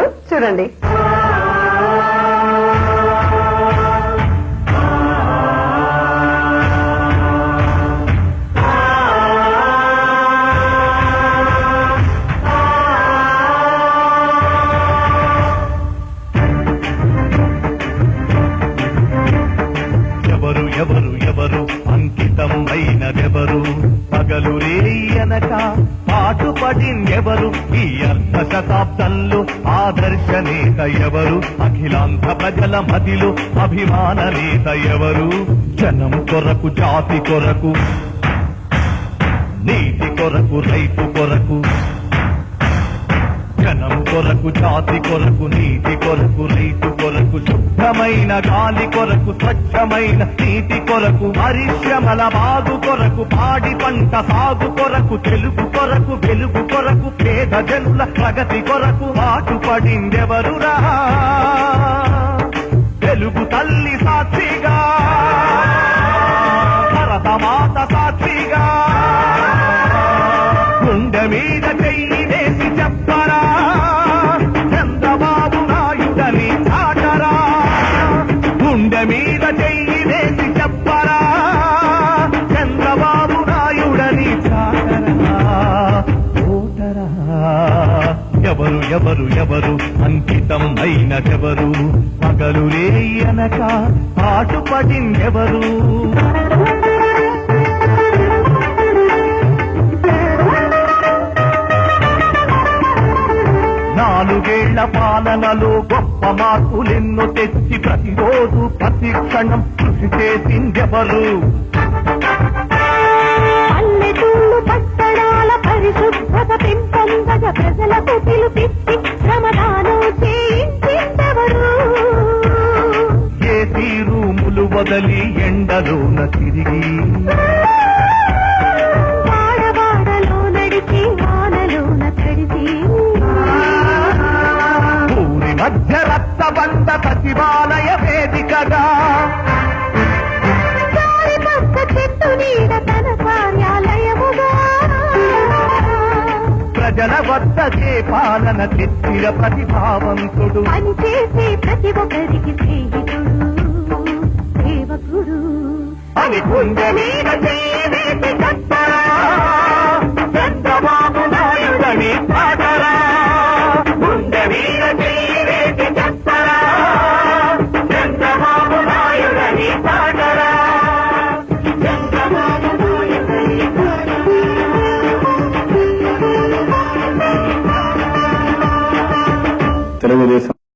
పాటు చూడండి. ఎవరు ఎవరు ఎవరు అంకితం అయినదెవరు, పగలు రేయనక పాటుపడిందెవరు, ఈ అర్ధ శతాబ్దంలో ఆదర్శ నేత ఎవరు, అఖిలాంధ్ర ప్రజల మదిలో అభిమాన నేత ఎవరు, జనం కొరకు జాతి కొరకు నీతి కొరకు రైతు కొరకు, జనం కొరకు జాతి కొరకు నీతి కొరకు రైతు కొరకు, శుద్ధమైన గాలి కొరకు స్వచ్ఛమైన నీతి కొరకు, పరిశ్రమల బాగు కొరకు పాడి పంట సాగు కొరకు, తెలుగు కొరకు వెలుగు కొరకు పేద జనుల ప్రగతి కొరకు పాటుపడిందెవరురా, తెలుగు తల్లి సాక్షిగా భరతమాత సాక్షిగా గుండె మీద చెయ్యి వేసి చెప్పరా, చంద్రబాబు నాయుడని చాటరా, గుండె మీద చెయ్యి వేసి చెప్పరా, చంద్రబాబు నాయుడని చాటరా, ఓటరా. ఎవరు ఎవరు ఎవరు అంకితం అయినదెవరు, పగలు రేయనక పాటుపడిందెవరు. నాలుగేళ్ల పాలనలో గొప్ప మార్పులెన్నో తెచ్చి ప్రతిరోజు ప్రతి క్షణం కృషి చేసిందెవరు, పల్లెటూళ్ళు పట్టణాల పరిశుభ్రత పెంపొందగ ప్రజలకు పిలుపిచ్చి శ్రమదానం చేయించిందెవరు, ఏసీ రూములు వదలి ఎండలోన తిరిగి వాడవాడలో నడిచి వానలోన తడిసి ఊరి మధ్య రక్తబంధ సచివాలయ వేదికగా దారి పక్క చెట్టు నీడ తన కార్యాలయముగా ప్రజల వద్దకే పాలన తెచ్చిన ప్రతిభావంతుడు, పనిచేసే ప్రతి ఒక్కరికి స్నేహితుడు సేవకుడు అని గుండె మీద చెయ్యి వేసి చెప్పరా, చంద్రబాబు నాయుడని పాటరా, గుండె మీద చెయ్యి వేసి చెప్పరా, చంద్రబాబు నాయుడని పాటరా, చంద్రబాబు నాయుడని తెలుగుదేశం